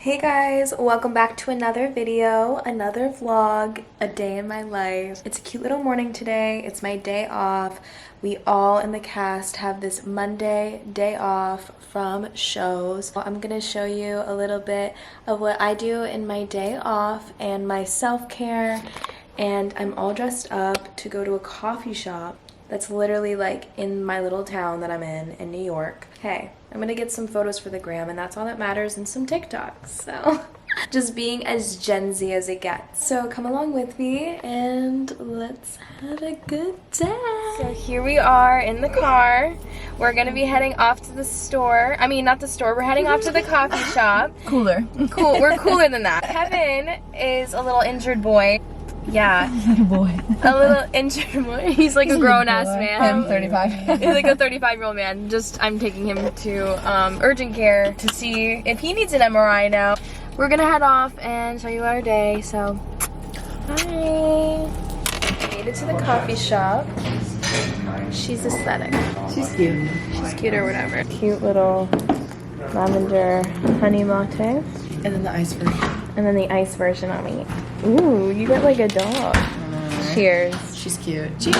Hey guys, welcome back to another video, another vlog, a day in my life. It's a cute little morning today. It's my day off. We all in the cast have this Monday day off from shows. I'm gonna show you a little bit of what I do in my day off and my self-care, and I'm all dressed up to go to a coffee shop that's literally like in my little town that I'm in New York. Hey, I'm gonna get some photos for the gram and that's all that matters, and some TikToks. So just being as Gen Z as it gets. So come along with me and let's have a good day. So here we are in the car. We're gonna be heading off to the store. I mean, not the store, we're heading off to the coffee shop. Cooler. Cool, we're cooler than that. Kevin is a little injured boy. Yeah. Little boy. A little injured boy. He's like a grown-ass man. I'm 35. He's like a 35-year-old man. I'm taking him to urgent care to see if he needs an MRI now. We're gonna head off and show you our day, so bye. Made it to the coffee shop. She's aesthetic. She's cute. She's cute or whatever. Cute little lavender honey latte. And then the ice version. And then the ice version on me. Ooh, you got like a dog. Cheers. She's cute. Cheers.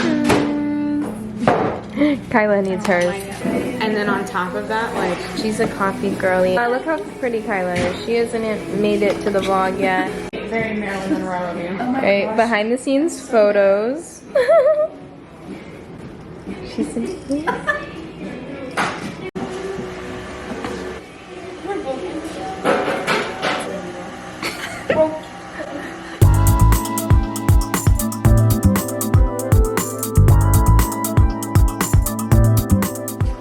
Kyla needs hers. And then on top of that, like, She's a coffee girly. Look how pretty Kyla is. She hasn't made it to the vlog yet. very Marilyn Monroe of you. Oh my Right, behind the scenes photos. She's so cute.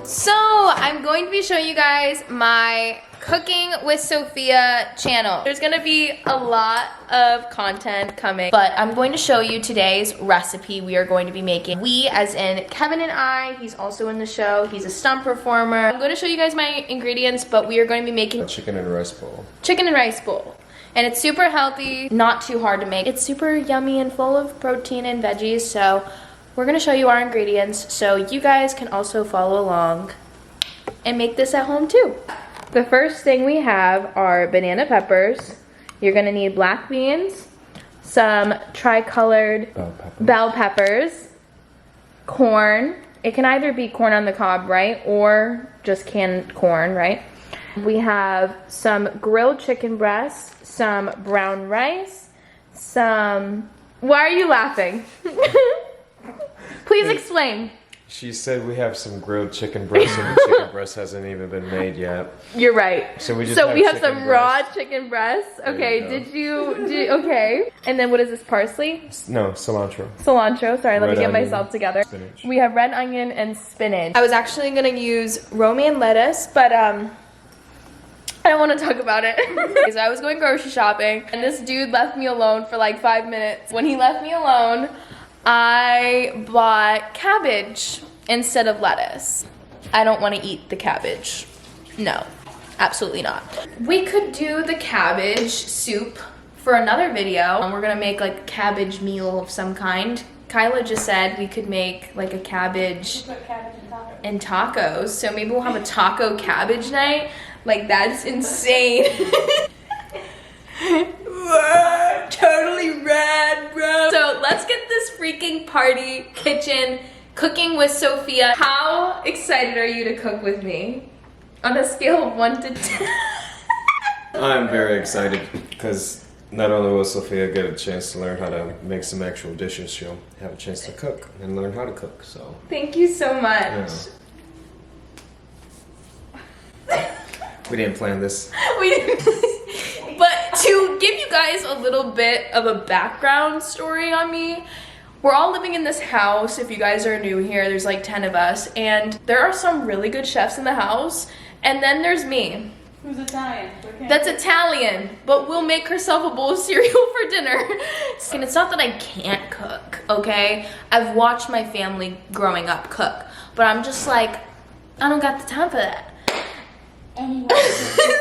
So I'm going to be showing you guys my Cooking with Sophia channel. There's gonna be a lot of content coming, but I'm going to show you today's recipe we are going to be making. We, as in Kevin and I, he's also in the show. He's a stunt performer. I'm going to show you guys my ingredients, but we are going to be making a chicken and rice bowl. Chicken and rice bowl. And it's super healthy, not too hard to make. It's super yummy and full of protein and veggies, so we're gonna show you our ingredients so you guys can also follow along and make this at home too. The first thing we have are banana peppers. You're gonna need black beans, some tricolored bell peppers, corn. It can either be corn on the cob, right? Or just canned corn, right? We have some grilled chicken breasts, some brown rice, some... Why are you laughing? Please explain. She said we have some grilled chicken breast and the chicken breast hasn't even been made yet. You're right. So we have some raw chicken breasts. Okay, okay. And then what is this, parsley? No, cilantro. Cilantro, sorry, let me get onion, myself together. spinach. We have red onion and spinach. I was actually gonna use romaine lettuce, but I don't want to talk about it. So I was going grocery shopping and this dude left me alone for like 5 minutes. When he left me alone, I bought cabbage instead of lettuce. I don't want to eat the cabbage. No, absolutely not. We could do the cabbage soup for another video. We're gonna make like a cabbage meal of some kind. Kyla just said we could make like a cabbage and tacos. So maybe we'll have a taco cabbage night. Like, that's insane. Totally rad, bro. So let's get this freaking party kitchen cooking with Sophia. How excited are you to cook with me? On a scale of 1 to 10. I'm very excited because not only will Sophia get a chance to learn how to make some actual dishes, she'll have a chance to cook and learn how to cook, so. Thank you so much. Yeah. We didn't plan this. We didn't. But to give you guys a little bit of a background story on me, we're all living in this house. If you guys are new here, there's like 10 of us, and there are some really good chefs in the house, and then there's me. Who's Italian? That's Italian, but will make herself a bowl of cereal for dinner. And it's not that I can't cook, okay? I've watched my family growing up cook, but I'm just like, I don't got the time for that. Anyway.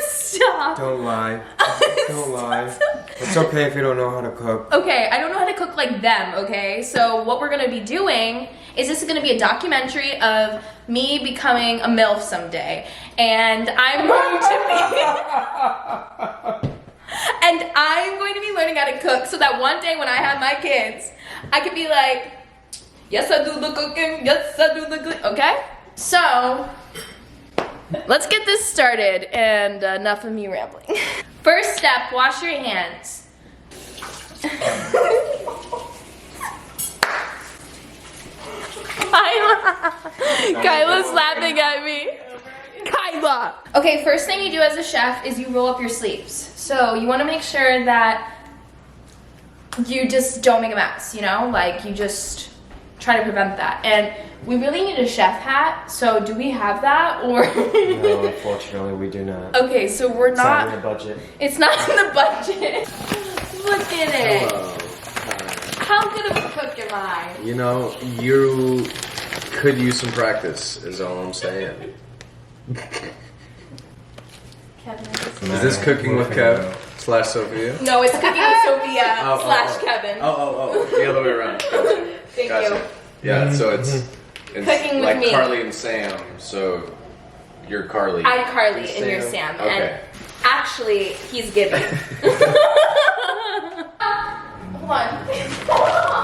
Stop. Don't lie. Don't lie. It's okay if you don't know how to cook. Okay, I don't know how to cook like them, okay? So what we're gonna be doing is this is gonna be a documentary of me becoming a MILF someday. And I'm going to be... learning how to cook so that one day when I have my kids, I could be like, yes, I do the cooking. Yes, I do the cooking. Okay? So, let's get this started and enough of me rambling. First step, wash your hands. Kyla's laughing at me. Kyla! Okay, first thing you do as a chef is you roll up your sleeves. So you want to make sure that you just don't make a mess, you know? Like, you just try to prevent that. And we really need a chef hat, so do we have that, or? No, unfortunately, we do not. Okay, so we're It's not in the budget. It's not in the budget. Look at it. Hello. How good of a cook am I? You know, you could use some practice, is all I'm saying. Kevin, Is this cooking with Kev / Sofia? no, it's cooking with Sofia Oh, / Kevin. Oh, the other way around. Thank Gotcha. you. Yeah, so it's Cooking with like me. Carly and Sam, so you're Carly. I'm Carly and you're Sam. Okay. And actually, he's giving. Hold on.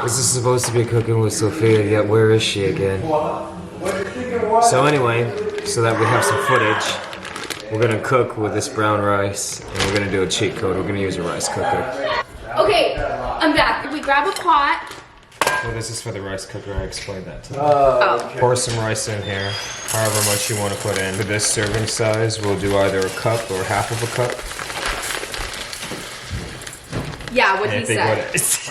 This is supposed to be cooking with Sofia, yet where is she again? So anyway, so that we have some footage, we're gonna cook with this brown rice, and we're gonna do a cheat code. We're gonna use a rice cooker. Okay, I'm back. We grab a pot. Well, this is for the rice cooker. I explained that to you. Oh. Pour some rice in here, however much you want to put in. For this serving size, we'll do either a cup or half of a cup. Yeah, what he I think said. what it is.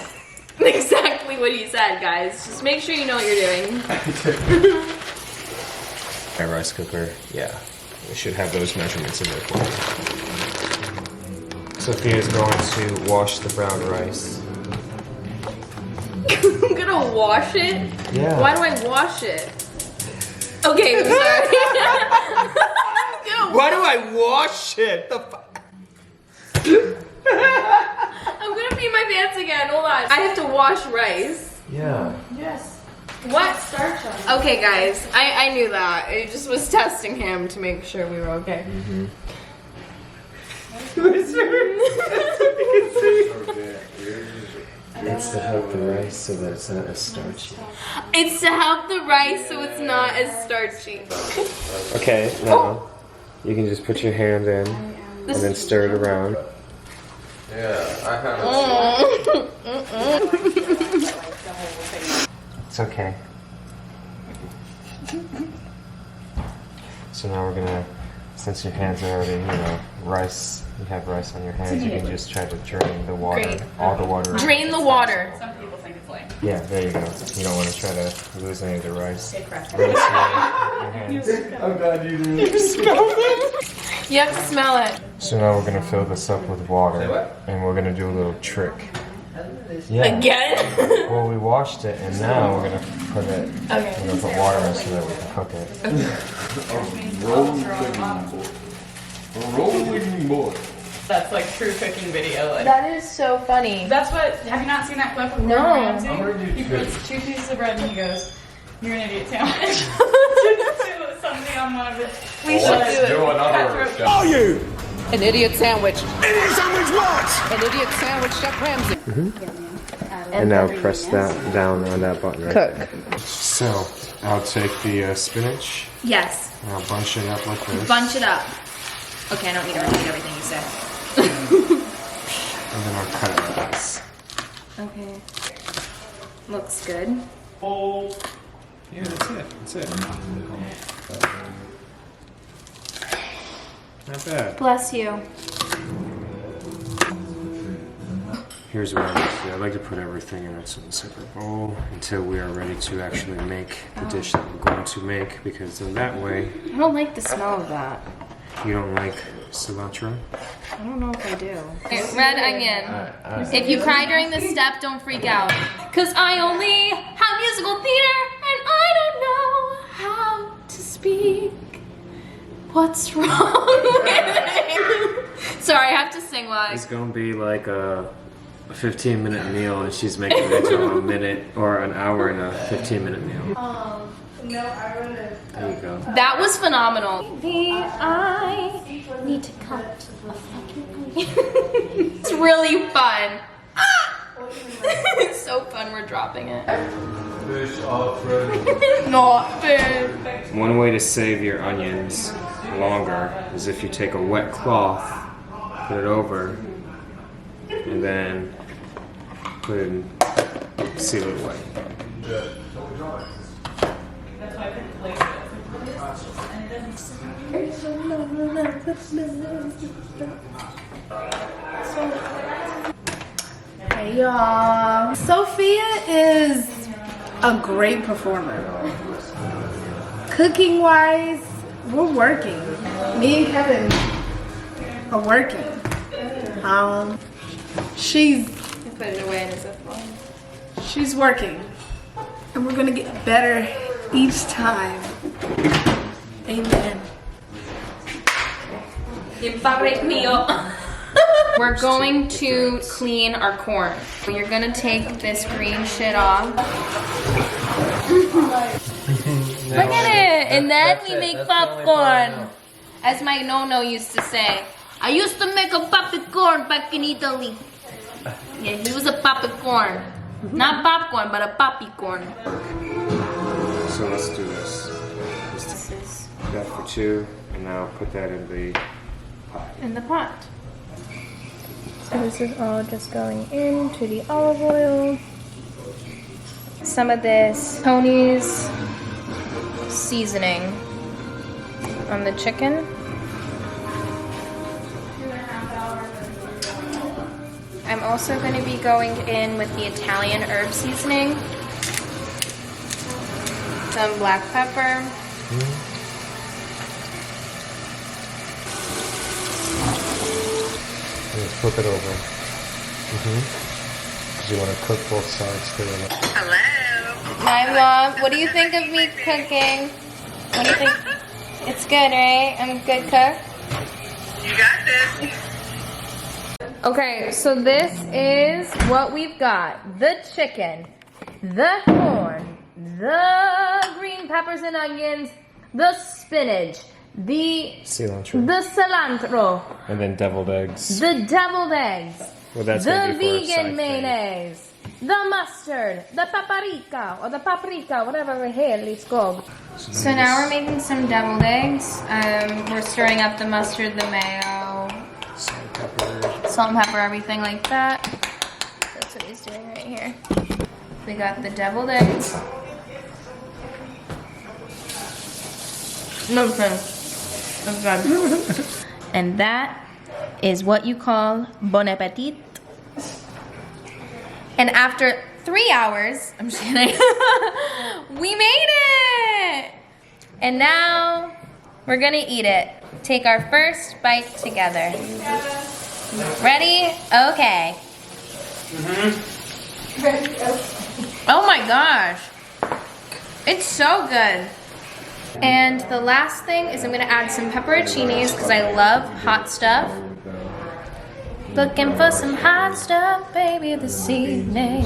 Exactly what he said, guys. Just make sure you know what you're doing. My rice cooker, yeah. We should have those measurements in there for you. Sophia's going to wash the brown rice. I'm gonna wash it? Yeah. Why do I wash it? Okay, I'm sorry. Why do I wash it? The fuck? I'm gonna pee my pants again. Hold on. I have to wash rice. Yeah. Yes. What? Starch on. Okay, guys. I knew that. I just was testing him to make sure we were okay. It's to help the rice so that it's not as starchy. It's to help the rice so it's not as starchy. Okay, now you can just put your hand in and then stir it around. Yeah, I haven't It's okay. So now we're gonna, since your hands are already, rice, you have rice on your hands, you can just try to drain the water, Great. all the water. Drain the water. Some people think it's lame. Yeah, there you go. You don't want to try to lose any of the rice. They correct Rice your hands. I'm glad you did. You have to smell it. So now we're gonna fill this up with water, and we're gonna do a little trick. Yeah. Again? Well, we washed it, and now we're gonna put it. Okay. We're gonna put water in so that we can cook it. Rolling boy. That's like true cooking video. Like, That is so funny. that's what. Have you not seen that clip of No. Gordon Ramsay? He puts 2 pieces of bread and he goes, "You're an idiot sandwich." Something on one of his. We should do it. another. Are you? An idiot sandwich. Idiot sandwich what? An idiot sandwich, Chef Ramsay. And now press that down on that button right Cook. there. So, I'll take the spinach, Yes. and I'll bunch it up like this. Bunch it up. Okay, I don't need to repeat everything you said. And then I'll cut it like this. Okay. Looks good. Yeah, that's it. That's it. Not bad. Bless you. Here's what I like to do. I like to put everything in a separate bowl until we are ready to actually make the dish that we're going to make, because then that way I don't like the smell of that. you don't like cilantro. I don't know if I do. Red onion. If you cry during this step, don't freak out. Because I only have musical theater and I don't know how to speak. What's wrong with it? Sorry, I have to sing while It's gonna be like a 15-minute meal, and she's making it into a minute or an hour and a 15-minute meal. No, I would have. There you go. That was phenomenal. I need to cut a fucking onion. It's really fun. It's so fun, we're dropping it. Fish Alfredo. Not fish. One way to save your onions longer is if you take a wet cloth, put it over, and then put it in, seal it away. That's why I put the lace and it doesn't. Hey y'all. Sophia is a great performer. Cooking wise, we're working. Me and Kevin are working. She's Put it away in a Ziploc. she's working. And we're gonna get better each time. Amen. We're going to clean our corn. You're gonna take this green shit off. Look at it! And then we make popcorn. As my no-no used to say, I used to make a popcorn back in Italy. Yeah, he was a popcorn. Not popcorn, but a popcorn. So let's do this. This is That for 2, and now put that in the pot. in the pot. So this is all just going into the olive oil. Some of this Tony's seasoning on the chicken. I'm also going to be going in with the Italian herb seasoning. Some black pepper. Flip it over. Because you want to cook both sides to the Hi, Mom. What do you think of me cooking? What do you think? It's good, right? I'm a good cook? You got this. Okay, so this is what we've got. The chicken, the corn, the green peppers and onions, the spinach, the cilantro. cilantro, And then deviled eggs. the deviled eggs, Well, that's the gonna be for a side vegan thing. mayonnaise, the mustard, the paprika, or the paprika, whatever the hell it's called. So now we're making some deviled eggs. We're stirring up the mustard, the mayo, salt and pepper, everything like that. That's what he's doing right here. We got the deviled eggs. No sense. That's good. And that is what you call bon appetit. And after 3 hours, I'm just kidding, we made it! And now we're gonna eat it. Take our first bite together. Ready? Okay. Oh my gosh. It's so good. And the last thing is I'm gonna add some pepperoncinis because I love hot stuff. Looking for some hot stuff, baby, this evening.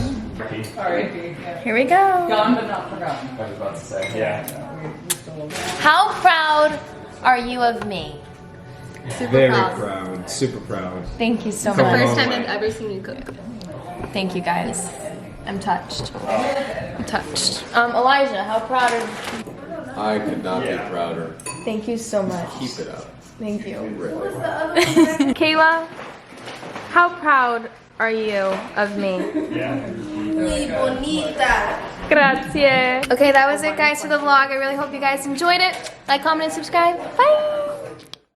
Here we go. Gone but not forgotten. How proud are you of me? Very proud. Super proud. Thank you so Come much. on. Time I've ever seen you cook. Thank you guys. I'm touched. I'm touched. Elijah, how proud are you? I could not be prouder. Thank you so much. Keep it up. Thank you. Kayla, how proud are you of me? Muy bonita. Grazie. Okay, that was it guys for the vlog. I really hope you guys enjoyed it. Like, comment, and subscribe. Bye!